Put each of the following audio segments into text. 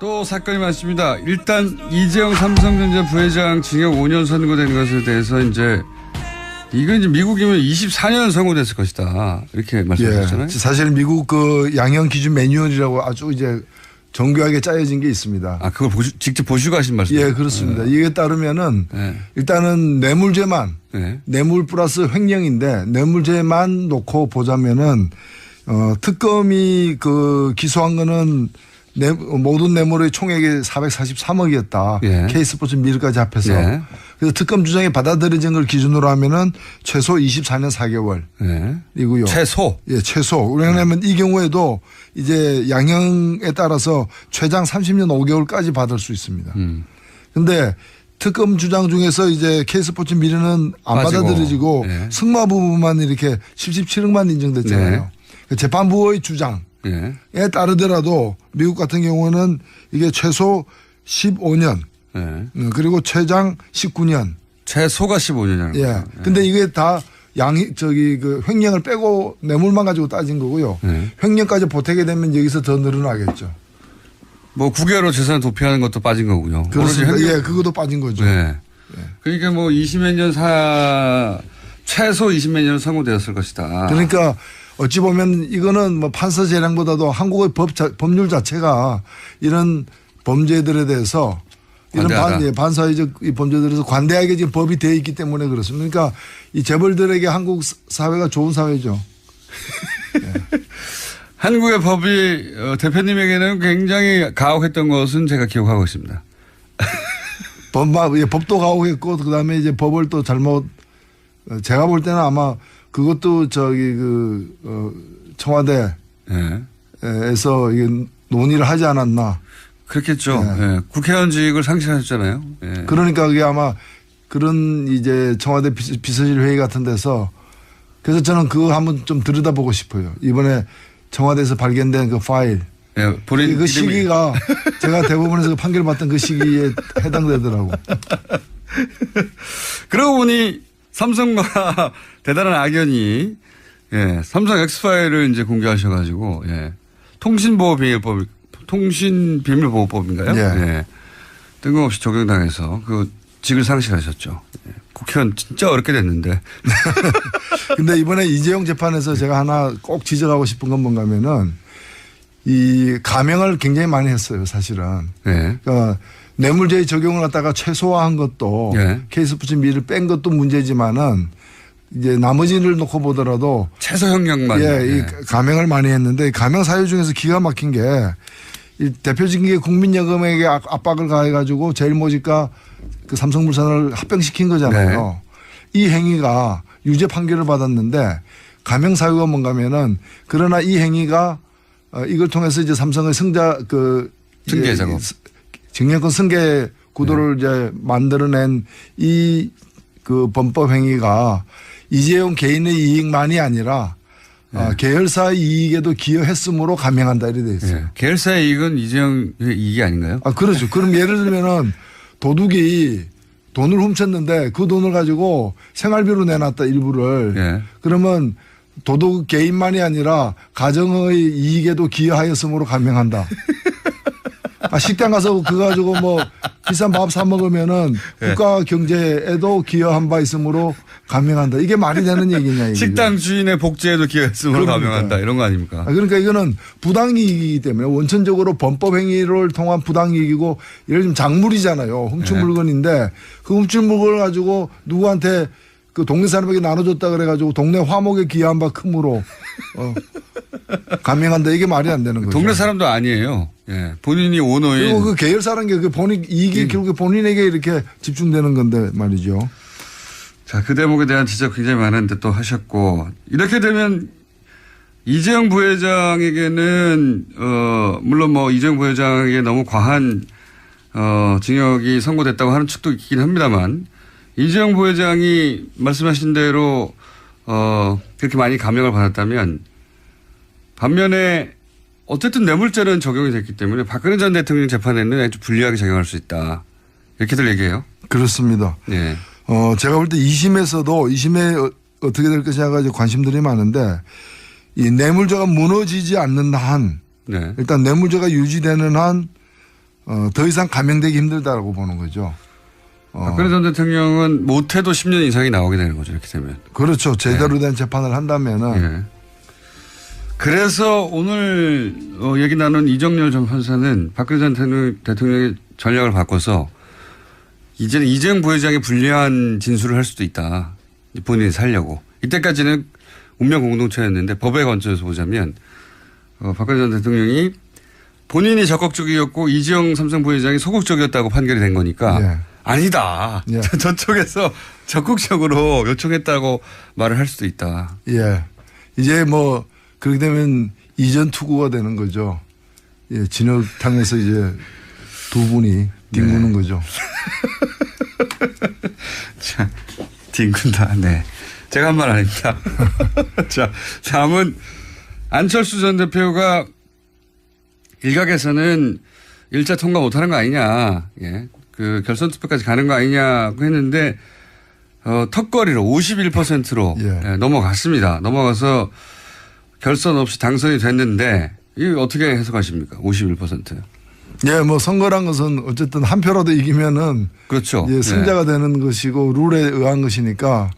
또 사건이 많습니다. 일단 이재용 삼성전자 부회장 징역 5년 선고된 것에 대해서 이제 이건 이제 미국이면 24년 선고됐을 것이다. 이렇게 말씀하셨잖아요. 예, 사실 미국 그 양형 기준 매뉴얼이라고 아주 이제 정교하게 짜여진 게 있습니다. 아, 그걸 직접 보시고 하신 말씀이에요? 예, 그렇습니다. 이게 따르면은 일단은 뇌물죄만 뇌물 플러스 횡령인데 뇌물죄만 놓고 보자면은 특검이 그 기소한 거는 모든 뇌물의 총액이 443억이었다. K스포츠 미르까지 합해서. 그래서 특검 주장이 받아들여진 걸 기준으로 하면은 최소 24년 4개월. 이고요. 최소? 예, 최소. 왜냐하면 이 경우에도 이제 양형에 따라서 최장 30년 5개월까지 받을 수 있습니다. 근데 특검 주장 중에서 이제 K스포츠 미르는 안 받아들여지고 승마 부분만 이렇게 77억만 인정됐잖아요. 재판부의 주장에 따르더라도 미국 같은 경우는 이게 최소 15년 그리고 최장 19년. 최소가 15년이라는 거예요. 예. 근데 이게 다 그 횡령을 빼고 뇌물만 가지고 따진 거고요. 횡령까지 보태게 되면 여기서 더 늘어나겠죠. 뭐 9개월로 재산을 도피하는 것도 빠진 거군요. 그렇습니다. 예, 그것도 빠진 거죠. 그러니까 뭐 20몇 년 최소 20몇 년 선고되었을 것이다. 그러니까 어찌 보면 이거는 뭐 판사 재량보다도 한국의 법률 자체가 이런 범죄들에 대해서 이런 반사회적 범죄들에 대해서 관대하게 지금 법이 되어 있기 때문에 그렇습니다. 그러니까 이 재벌들에게 한국 사회가 좋은 사회죠. 한국의 법이 대표님에게는 굉장히 가혹했던 것은 제가 기억하고 있습니다. 법도 가혹했고 그다음에 이제 법을 또 잘못 제가 볼 때는 아마 그것도 청와대에서 이게 논의를 하지 않았나. 그렇겠죠. 국회의원직을 상실하셨잖아요. 그러니까 그게 아마 그런 이제 청와대 비서실 회의 같은 데서 그래서 저는 그거 한번 좀 들여다보고 싶어요. 이번에 청와대에서 발견된 그 파일. 본인 그 시기가 제가 대법원에서 판결 받던 그 시기에 해당되더라고. 그러고 보니 삼성과 대단한 악연이 삼성 엑스파일을 이제 공개하셔가지고 통신비밀보호법인가요? 뜬금없이 적용당해서 그 직을 상실하셨죠. 국회의원 진짜 어렵게 됐는데. 근데 이번에 이재용 재판에서 제가 하나 꼭 지적하고 싶은 건 뭔가 하면은 이 감형을 굉장히 많이 했어요, 사실은. 그러니까 뇌물죄의 적용을 갖다가 최소화한 것도 K스포츠 미를 뺀 것도 문제지만은 이제 나머지를 놓고 보더라도 최소 형량만 이 감형을 많이 했는데 감형 사유 중에서 기가 막힌 게 이 대표적인 게 국민연금에게 압박을 가해가지고 제일모직과 그 삼성물산을 합병시킨 거잖아요. 이 행위가 유죄 판결을 받았는데 감형 사유가 뭔가 하면은 그러나 이 행위가 이걸 통해서 이제 삼성의 승계 작업. 증여권 승계 구도를 이제 만들어낸 이 그 범법 행위가 이재용 개인의 이익만이 아니라 계열사의 이익에도 기여했으므로 감형한다 이렇게 돼 있어요. 계열사의 이익은 이재용의 이익이 아닌가요? 그렇죠. 그럼 예를 들면은 도둑이 돈을 훔쳤는데 그 돈을 가지고 생활비로 내놨다 일부를. 그러면 도둑 개인만이 아니라 가정의 이익에도 기여하였으므로 감형한다. 식당 가서 그거 가지고 뭐 비싼 밥 사 먹으면은 국가 경제에도 기여한 바 있으므로 감형한다. 이게 말이 되는 얘기냐 이게. 식당 주인의 복지에도 기여했으므로 감형한다. 이런 거 아닙니까? 그러니까 이거는 부당이익이기 때문에 원천적으로 범법 행위를 통한 부당이익이고 예를 들면 작물이잖아요. 훔친 물건인데 그 훔친 물건을 가지고 누구한테 그 동네 사람에게 나눠줬다 그래가지고 동네 화목에 기여한 바 크므로 감형한다. 이게 말이 안 되는 거죠. 동네 사람도 아니에요. 본인이 오너인. 그리고 그 계열사라는 게 그 본인 이익이 결국 본인에게 이렇게 집중되는 건데 말이죠. 자, 그 대목에 대한 지적 굉장히 많은데 또 하셨고 이렇게 되면 이재용 부회장에게는 물론 뭐 이재용 부회장에게 너무 과한 징역이 선고됐다고 하는 측도 있긴 합니다만 이재용 부회장이 말씀하신 대로 그렇게 많이 감형을 받았다면 반면에 어쨌든 뇌물죄는 적용이 됐기 때문에 박근혜 전 대통령 재판에는 아주 불리하게 적용할 수 있다. 이렇게들 얘기해요. 그렇습니다. 제가 볼 때 2심에 어떻게 될 것이냐 가지고 관심들이 많은데 이 뇌물죄가 무너지지 않는 한 일단 뇌물죄가 유지되는 한 더 이상 감행되기 힘들다라고 보는 거죠. 박근혜 전 대통령은 못해도 10년 이상이 나오게 되는 거죠. 이렇게 되면. 그렇죠. 제대로 된 재판을 한다면은. 예. 그래서 오늘 얘기 나눈 이정열 전 판사는 박근혜 전 대통령의 전략을 바꿔서 이제는 이재용 부회장이 불리한 진술을 할 수도 있다. 본인이 살려고. 이때까지는 운명 공동체였는데 법에 건져서 보자면 박근혜 전 대통령이 본인이 적극적이었고 이재용 삼성 부회장이 소극적이었다고 판결이 된 거니까 예. 아니다. 예. 저쪽에서 적극적으로 요청했다고 말을 할 수도 있다. 예. 이제 뭐 그렇게 되면 이전 투구가 되는 거죠. 예. 진흙탕에서 이제 두 분이 뒹구는 거죠. 자, 뒹군다. 네. 제가 한 말 아닙니다. 자, 다음은 안철수 전 대표가 일각에서는 1차 통과 못하는 거 아니냐. 예. 그 결선 투표까지 가는 거 아니냐고 했는데 턱걸이로 51%로 예. 넘어갔습니다. 넘어가서 결선 없이 당선이 됐는데 이거 어떻게 해석하십니까? 51%. 예, 뭐 선거란 것은 어쨌든 한 표라도 이기면은 그렇죠. 예, 승자가 네. 되는 것이고 룰에 의한 것이니까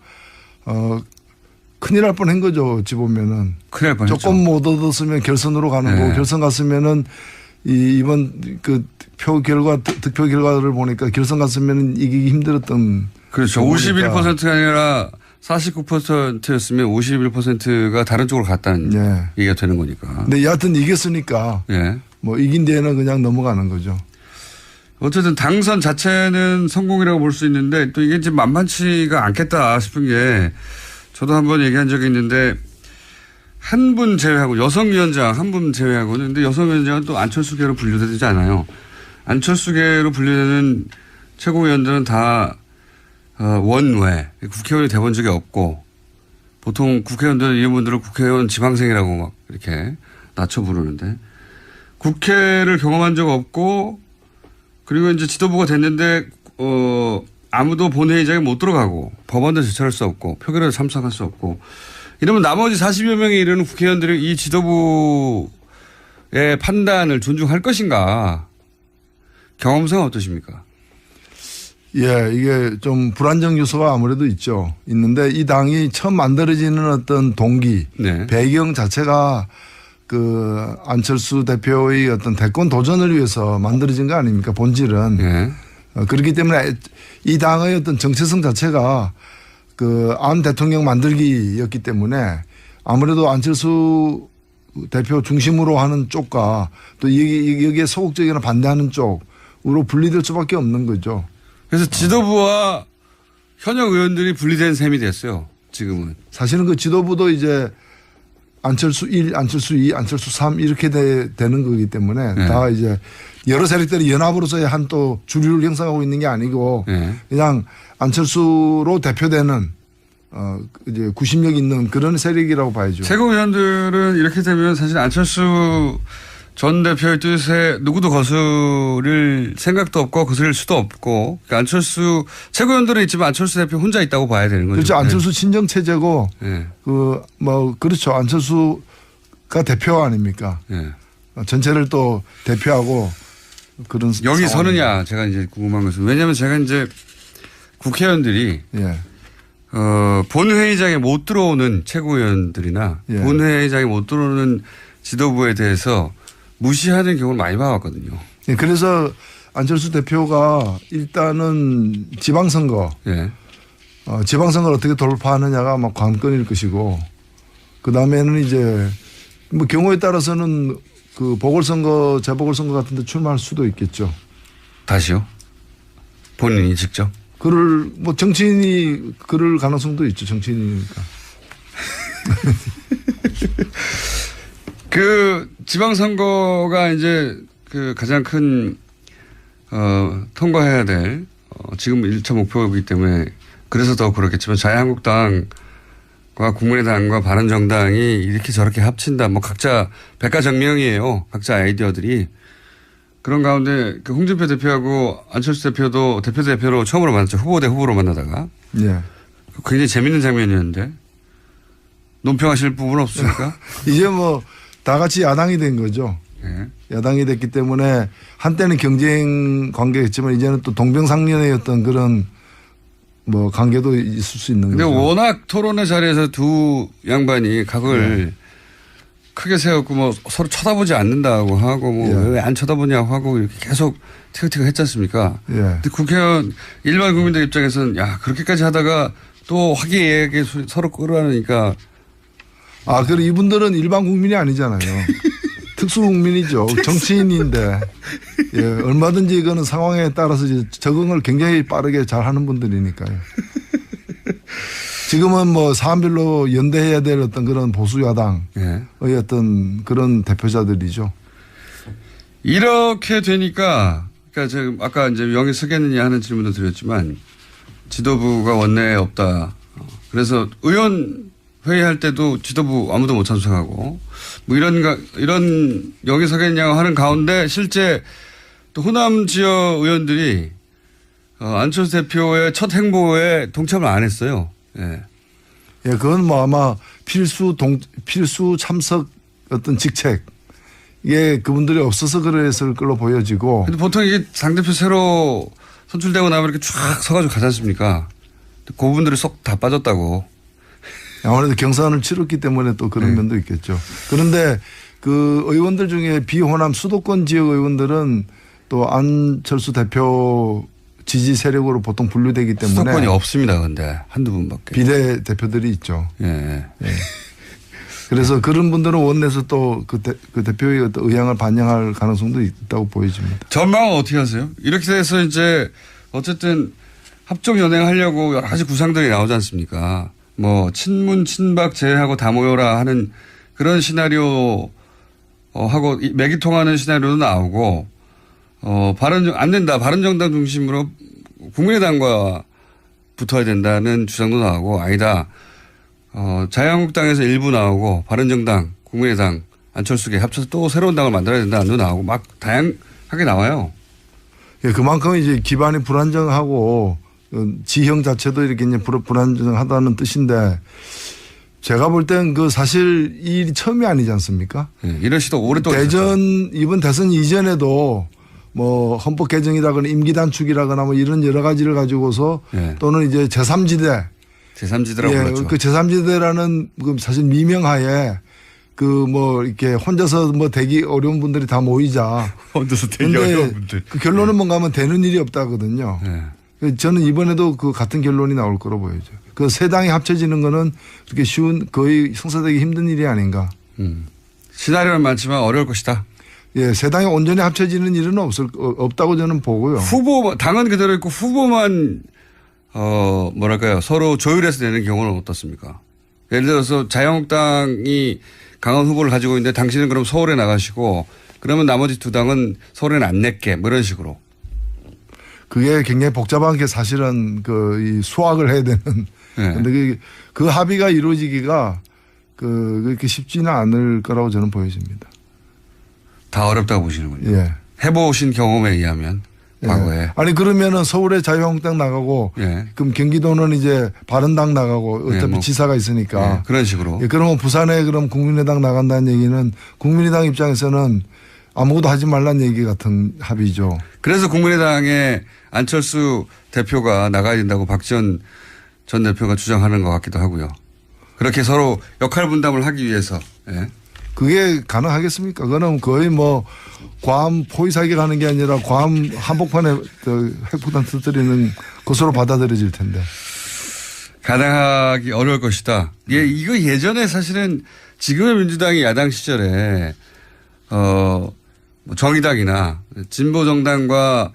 큰일 날 뻔한 거죠. 어찌 보면은 큰일 날 뻔했죠. 조금 못 얻었으면 결선으로 가는 네. 거고 결선 갔으면은 이번 그 표 결과 득표 결과를 보니까 결선 갔으면 이기기 힘들었던 그렇죠. 경우니까. 51%가 아니라 49%였으면 51%가 다른 쪽으로 갔다는 예. 얘기가 되는 거니까. 근데 여하튼 이겼으니까 예. 뭐 이긴 데에는 그냥 넘어가는 거죠. 어쨌든 당선 자체는 성공이라고 볼 수 있는데 또 이게 지금 만만치가 않겠다 싶은 게 저도 한번 얘기한 적이 있는데 한 분 제외하고 여성위원장 한 분 제외하고는 근데 여성위원장은 또 안철수계로 분류되지 않아요. 안철수계로 분류되는 최고위원들은 다 원외 국회의원이 돼본 적이 없고 보통 국회의원들 이런 분들을 국회의원 지방생이라고 막 이렇게 낮춰 부르는데 국회를 경험한 적 없고 그리고 이제 지도부가 됐는데 아무도 본회의장에 못 들어가고 법안도 제출할 수 없고 표결에도 참석할 수 없고 이러면 나머지 40여 명에 이르는 국회의원들이 이 지도부의 판단을 존중할 것인가 경험상 어떠십니까? 예, 이게 좀 불안정 요소가 아무래도 있죠. 있는데 이 당이 처음 만들어지는 어떤 동기, 네. 배경 자체가 그 안철수 대표의 어떤 대권 도전을 위해서 만들어진 거 아닙니까? 본질은. 네. 그렇기 때문에 이 당의 어떤 정체성 자체가 그 안 대통령 만들기였기 때문에 아무래도 안철수 대표 중심으로 하는 쪽과 또 여기에 소극적이나 반대하는 쪽으로 분리될 수밖에 없는 거죠. 그래서 지도부와 현역 의원들이 분리된 셈이 됐어요. 지금은. 사실은 그 지도부도 이제 안철수 1, 안철수 2, 안철수 3 이렇게 되는 거기 때문에 네. 다 이제 여러 세력들이 연합으로서의 한 또 주류를 형성하고 있는 게 아니고 네. 그냥 안철수로 대표되는 이제 구심력 있는 그런 세력이라고 봐야죠. 최고위원들은 이렇게 되면 사실 안철수 전 대표의 뜻에 누구도 거스를 생각도 없고 거스를 수도 없고 그러니까 안철수 최고위원들은 있지만 안철수 대표 혼자 있다고 봐야 되는 거죠. 그렇죠. 안철수 친정 체제고 네. 그 뭐 그렇죠. 안철수가 대표 아닙니까? 네. 전체를 또 대표하고 그런 여기 상황입니다. 서느냐 제가 이제 궁금한 것은 왜냐하면 제가 이제 국회의원들이 예. 본회의장에 못 들어오는 최고위원들이나 예. 본회의장에 못 들어오는 지도부에 대해서 무시하는 경우를 많이 봐왔거든요. 예, 그래서 안철수 대표가 일단은 지방선거, 예. 지방선거를 어떻게 돌파하느냐가 아마 관건일 것이고, 그 다음에는 이제 뭐 경우에 따라서는 그 보궐선거, 재보궐선거 같은 데 출마할 수도 있겠죠. 다시요? 본인이 직접? 그럴, 뭐 정치인이 그럴 가능성도 있죠. 정치인이니까. 그 지방선거가 이제 그 가장 큰 통과해야 될 지금 1차 목표이기 때문에 그래서 더 그렇겠지만 자유한국당과 국민의당과 바른정당이 이렇게 저렇게 합친다. 뭐 각자 백가정명이에요. 각자 아이디어들이. 그런 가운데 그 홍준표 대표하고 안철수 대표도 대표로 처음으로 만났죠. 후보 대 후보로 만나다가. 예. 굉장히 재밌는 장면이었는데. 논평하실 부분 없습니까? 이제 뭐 다 같이 야당이 된 거죠. 예. 야당이 됐기 때문에 한때는 경쟁 관계였지만 이제는 또 동병상련의 어떤 그런 뭐 관계도 있을 수 있는 근데 거죠. 워낙 토론의 자리에서 두 양반이 각을 크게 세웠고 뭐 서로 쳐다보지 않는다고 하고 뭐 왜 안 쳐다보냐고 하고 이렇게 계속 티격태격 했지 않습니까? 예. 근데 국회의원 일반 국민들 입장에서는 야 그렇게까지 하다가 또 화기애애하게 서로 끌어안으니까 아, 그리고 이분들은 일반 국민이 아니잖아요. 특수 국민이죠. 정치인인데 예, 얼마든지 이거는 상황에 따라서 이제 적응을 굉장히 빠르게 잘 하는 분들이니까요. 지금은 뭐 사안별로 연대해야 될 어떤 그런 보수 야당의 예. 어떤 그런 대표자들이죠. 이렇게 되니까 그러니까 지금 아까 이제 명예 서겠느냐 하는 질문도 드렸지만 지도부가 원내에 없다. 그래서 의원 회의할 때도 지도부 아무도 못 참석하고 뭐 이런 명예 서겠냐고 하는 가운데 실제 또 호남 지역 의원들이 안철수 대표의 첫 행보에 동참을 안 했어요. 예. 예, 그건 뭐 아마 필수 참석 어떤 직책 이게 그분들이 없어서 그랬을 걸로 보여지고. 근데 보통 이게 당대표 새로 선출되고 나면 이렇게 쫙 서가지고 가지 않습니까? 그분들이 쏙 다 빠졌다고. 아무래도 경선을 치렀기 때문에 또 그런 면도 있겠죠. 그런데 그 의원들 중에 비호남 수도권 지역 의원들은 또 안철수 대표 지지 세력으로 보통 분류되기 때문에 수도권이 없습니다. 근데 한두 분밖에. 비례 대표들이 있죠. 예. 예. 그래서 그런 분들은 원내에서 또 그 대표의 어떤 의향을 반영할 가능성도 있다고 보여집니다. 전망은 어떻게 하세요? 이렇게 돼서 이제 어쨌든 합종 연행하려고 여러 가지 구상들이 나오지 않습니까? 뭐 친문 친박 제외하고 다 모여라 하는 그런 시나리오 하고 맥이 통하는 시나리오도 나오고 안 된다. 바른정당 중심으로 국민의당과 붙어야 된다는 주장도 나오고 아니다. 자유한국당에서 일부 나오고 바른정당, 국민의당, 안철수계 합쳐서 또 새로운 당을 만들어야 된다는 나오고 막 다양하게 나와요. 예, 그만큼 이제 기반이 불안정하고 지형 자체도 이렇게 이제 불안정하다는 뜻인데 제가 볼 땐 그 사실 이 일이 처음이 아니지 않습니까? 예, 이런 시도 오랫동안 이번 대선 이전에도 뭐 헌법 개정이라거나 임기 단축이라거나 뭐 이런 여러 가지를 가지고서 예. 또는 이제 제3지대 제3지대라고 예, 불렀죠. 그 제3지대라는 그 사실 미명하에 그 뭐 이렇게 혼자서 뭐 되기 어려운 분들이 다 모이자. 혼자서 되기 근데 어려운 분들. 그 결론은 뭔가 하면 되는 일이 없다거든요. 예. 저는 이번에도 그 같은 결론이 나올 거로 보여져. 그 세 당이 합쳐지는 거는 그렇게 쉬운 거의 성사되기 힘든 일이 아닌가. 시나리오는 많지만 어려울 것이다. 예, 세 당이 온전히 합쳐지는 일은 없다고 저는 보고요. 당은 그대로 있고 후보만 뭐랄까요 서로 조율해서 내는 경우는 어떻습니까? 예를 들어서 자유한국당이 강한 후보를 가지고 있는데 당신은 그럼 서울에 나가시고 그러면 나머지 두 당은 서울에는 안 낼게 뭐 이런 식으로. 그게 굉장히 복잡한 게 사실은 이 수학을 해야 되는. 그런데 그 합의가 이루어지기가 그렇게 쉽지는 않을 거라고 저는 보여집니다. 다 어렵다고 보시는군요. 예. 해보신 경험에 의하면 과거에. 아니 그러면은 서울에 자유한국당 나가고 그럼 경기도는 이제 바른당 나가고 어차피 뭐, 지사가 있으니까 그런 식으로. 예, 그러면 부산에 그럼 국민의당 나간다는 얘기는 국민의당 입장에서는 아무것도 하지 말라는 얘기 같은 합의죠. 그래서 국민의당의 안철수 대표가 나가야 된다고 박지원 전 대표가 주장하는 것 같기도 하고요. 그렇게 서로 역할 분담을 하기 위해서. 예. 그게 가능하겠습니까? 그거는 거의 뭐 괌 포위사기 가는 게 아니라 괌 한복판에 핵폭탄 터뜨리는 것으로 받아들여질 텐데. 가능하기 어려울 것이다. 예, 이거 예전에 사실은 지금의 민주당이 야당 시절에 뭐 정의당이나 진보정당과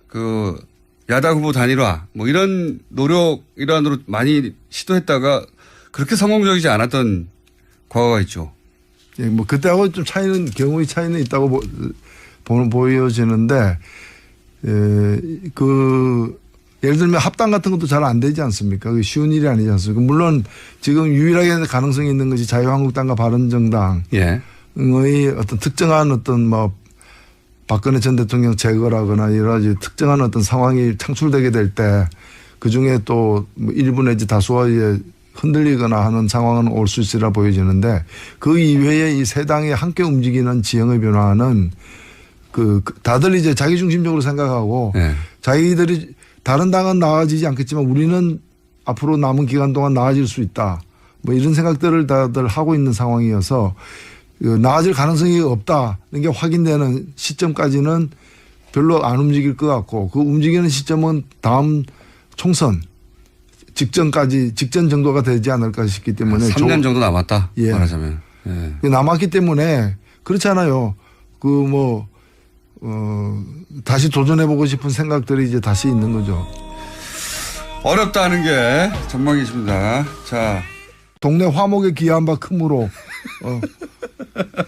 그 야당 후보 단일화 뭐 이런 노력 일환으로 많이 시도했다가 그렇게 성공적이지 않았던 과거가 있죠. 예, 뭐 그때하고 좀 경우의 차이는 있다고 보여지는데, 예를 들면 합당 같은 것도 잘 안 되지 않습니까? 그게 쉬운 일이 아니지 않습니까? 물론 지금 유일하게 가능성이 있는 것이 자유한국당과 바른정당의 어떤 특정한 어떤 뭐 박근혜 전 대통령 제거라거나 여러 가지 특정한 어떤 상황이 창출되게 될 때 그 중에 또 뭐 일부 내지 다수의 흔들리거나 하는 상황은 올 수 있으리라 보여지는데 그 이외에 이 세 당이 함께 움직이는 지형의 변화는 다들 이제 자기중심적으로 생각하고 네. 자기들이 다른 당은 나아지지 않겠지만 우리는 앞으로 남은 기간 동안 나아질 수 있다. 뭐 이런 생각들을 다들 하고 있는 상황이어서 나아질 가능성이 없다는 게 확인되는 시점까지는 별로 안 움직일 것 같고 그 움직이는 시점은 다음 총선 직전 정도가 되지 않을까 싶기 때문에 3년 정도 남았다. 예. 말하자면. 예. 남았기 때문에 그렇잖아요. 다시 도전해보고 싶은 생각들이 이제 다시 있는 거죠. 어렵다는 게 전망이십니다. 자. 동네 화목에 기여한 바 크므로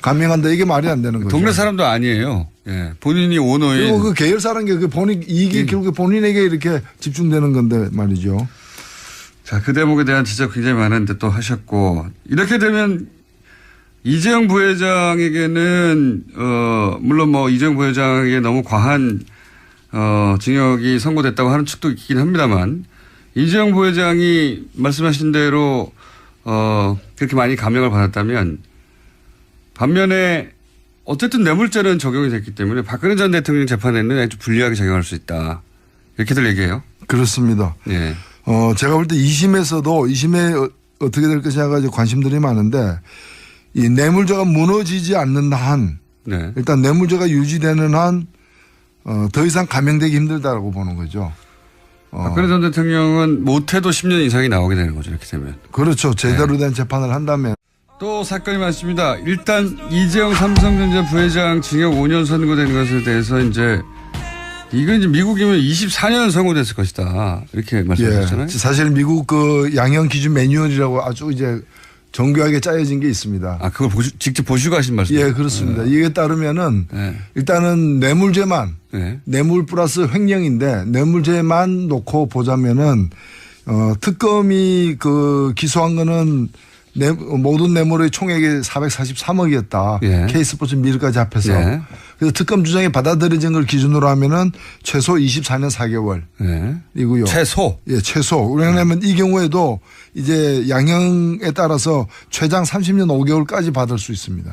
감명한다. 이게 말이 안 되는 거죠. 동네 사람도 아니에요. 예. 본인이 오너인. 그리고 그 계열사라는 게 본인 이익이 결국에 본인에게 이렇게 집중되는 건데 말이죠. 자, 그 대목에 대한 지적 굉장히 많은데 또 하셨고 이렇게 되면 이재용 부회장에게는 물론 뭐 이재용 부회장에게 너무 과한 징역이 선고됐다고 하는 측도 있긴 합니다만 이재용 부회장이 말씀하신 대로 그렇게 많이 감형을 받았다면 반면에 어쨌든 뇌물죄는 적용이 됐기 때문에 박근혜 전 대통령 재판에는 아주 불리하게 적용할 수 있다. 이렇게들 얘기해요. 그렇습니다. 예. 제가 볼 때 2심에 어떻게 될 것이냐가 이제 관심들이 많은데 이 뇌물죄가 무너지지 않는 한 네. 일단 뇌물죄가 유지되는 한 더 이상 감형되기 힘들다라고 보는 거죠. 박근혜 전 대통령은 못해도 10년 이상이 나오게 되는 거죠. 이렇게 되면. 그렇죠. 제대로 된 재판을 한다면. 또 사건이 많습니다. 일단 이재용 삼성전자 부회장 징역 5년 선고된 것에 대해서 이제 이건 이제 미국이면 24년 선고됐을 것이다. 이렇게 말씀하셨잖아요. 예. 사실 미국 그 양형 기준 매뉴얼이라고 아주 이제 정교하게 짜여진 게 있습니다. 아, 그걸 직접 보시고 하신 말씀이에요? 예, 그렇습니다. 이게 따르면은 일단은 뇌물죄만 뇌물 플러스 횡령인데 뇌물죄만 놓고 보자면은 특검이 기소한 거는 모든 뇌물의 총액이 443억이었다. 예. K스포츠 밀까지 합해서. 예. 그래서 특검 주장이 받아들여진 걸 기준으로 하면은 최소 24년 4개월. 이고요. 최소? 예, 최소. 왜냐하면 이 경우에도 이제 양형에 따라서 최장 30년 5개월까지 받을 수 있습니다.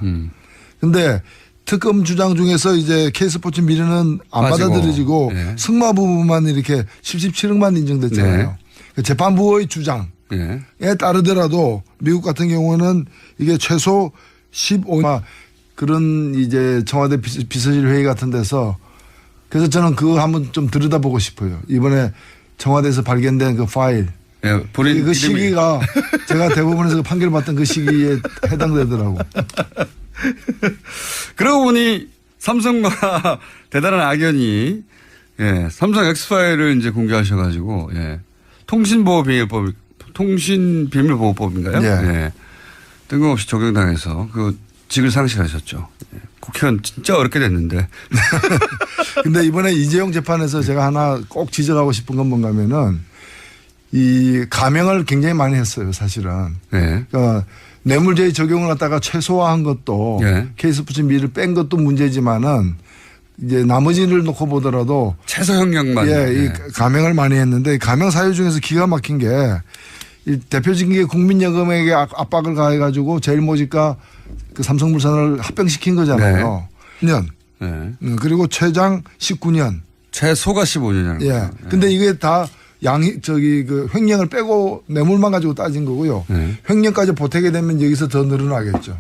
근데 특검 주장 중에서 이제 K스포츠 미르는 안 빠지고. 받아들여지고 예. 승마 부분만 이렇게 77억만 인정됐잖아요. 네. 재판부의 주장. 에 따르더라도 미국 같은 경우는 이게 최소 15년 그런 이제 청와대 비서실 회의 같은 데서 그래서 저는 그거 한번 좀 들여다보고 싶어요. 이번에 청와대에서 발견된 그 파일. 예, 본인 그 시기가 제가 대법원에서 판결 받던 그 시기에 해당되더라고. 그러고 보니 삼성과 대단한 악연이 삼성 엑스파일을 이제 공개하셔가지고 통신비밀보호법인가요? 예. 뜬금없이 적용당해서 그 직을 상실하셨죠. 국회의원 진짜 어렵게 됐는데. 근데 이번에 이재용 재판에서 제가 하나 꼭 지적하고 싶은 건 뭔가 하면은 이 감형을 굉장히 많이 했어요, 사실은. 그러니까 뇌물죄의 적용을 갖다가 최소화한 것도 K스포츠 미를 뺀 것도 문제지만은 이제 나머지를 놓고 보더라도 최소 형량만. 이 감형을 많이 했는데 감형 사유 중에서 기가 막힌 게 이 대표적인 게 국민연금에게 압박을 가해가지고 제일모직과 그 삼성물산을 합병시킨 거잖아요. 10년. 그리고 최장 19년. 최소가 15년이라는 거예요. 근데 이게 다 그 횡령을 빼고 뇌물만 가지고 따진 거고요. 횡령까지 보태게 되면 여기서 더 늘어나겠죠.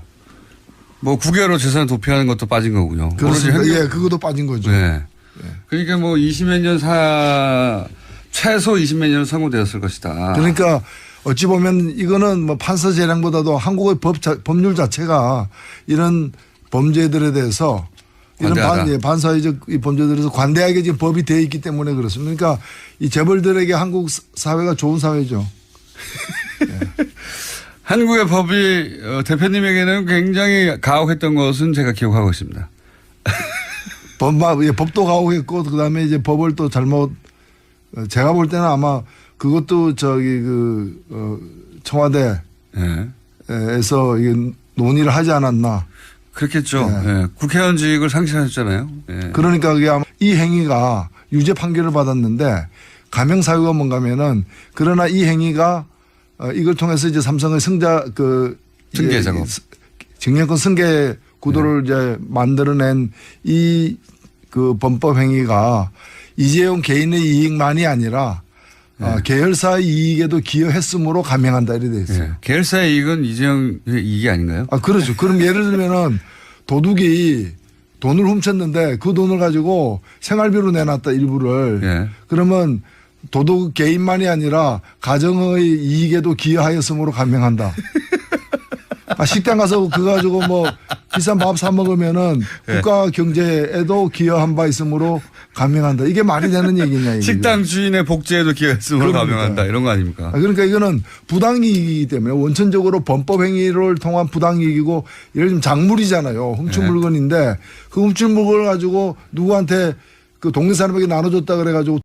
뭐 국외로 재산 도피하는 것도 빠진 거고요. 그렇습니다. 그것도 빠진 거죠. 그러니까 뭐 20몇 년 최소 20몇 년 선고되었을 것이다. 그러니까 어찌 보면 이거는 뭐 판사 재량보다도 한국의 법률 자체가 이런 범죄들에 대해서 이런 반사회적 이 범죄들에 대해서 관대하게 지금 법이 되어 있기 때문에 그렇습니다. 그러니까 이 재벌들에게 한국 사회가 좋은 사회죠. 한국의 법이 대표님에게는 굉장히 가혹했던 것은 제가 기억하고 있습니다. 법도 가혹했고 그다음에 이제 법을 또 잘못 제가 볼 때는 아마 그것도 청와대에서 이게 논의를 하지 않았나. 그렇겠죠. 국회의원직을 상실하셨잖아요. 그러니까 그게 아마 이 행위가 유죄 판결을 받았는데 감형 사유가 뭔가 하면은 그러나 이 행위가 이걸 통해서 이제 삼성의 승계 작업. 증여권 승계 구도를 이제 만들어낸 이 그 범법 행위가 이재용 개인의 이익만이 아니라 계열사의 이익에도 기여했으므로 감형한다 이렇게 돼 있어요. 네. 계열사의 이익은 이재용 이익이 아닌가요? 그렇죠. 그럼 예를 들면은 도둑이 돈을 훔쳤는데 그 돈을 가지고 생활비로 내놨다 일부를. 예. 그러면 도둑 개인만이 아니라 가정의 이익에도 기여하였으므로 감형한다. 식당 가서 그거 가지고 뭐 비싼 밥 사 먹으면은 국가 경제에도 기여한 바 있으므로 감형한다. 이게 말이 되는 얘기냐 이게. 식당 주인의 복지에도 기여했으므로 감형한다 이런 거 아닙니까? 그러니까 이거는 부당이익이기 때문에 원천적으로 범법 행위를 통한 부당이익이고 예를 들면 작물이잖아요. 훔친 네. 물건인데 그 훔친 물건을 가지고 누구한테 그 동네 사람에게 나눠줬다 그래가지고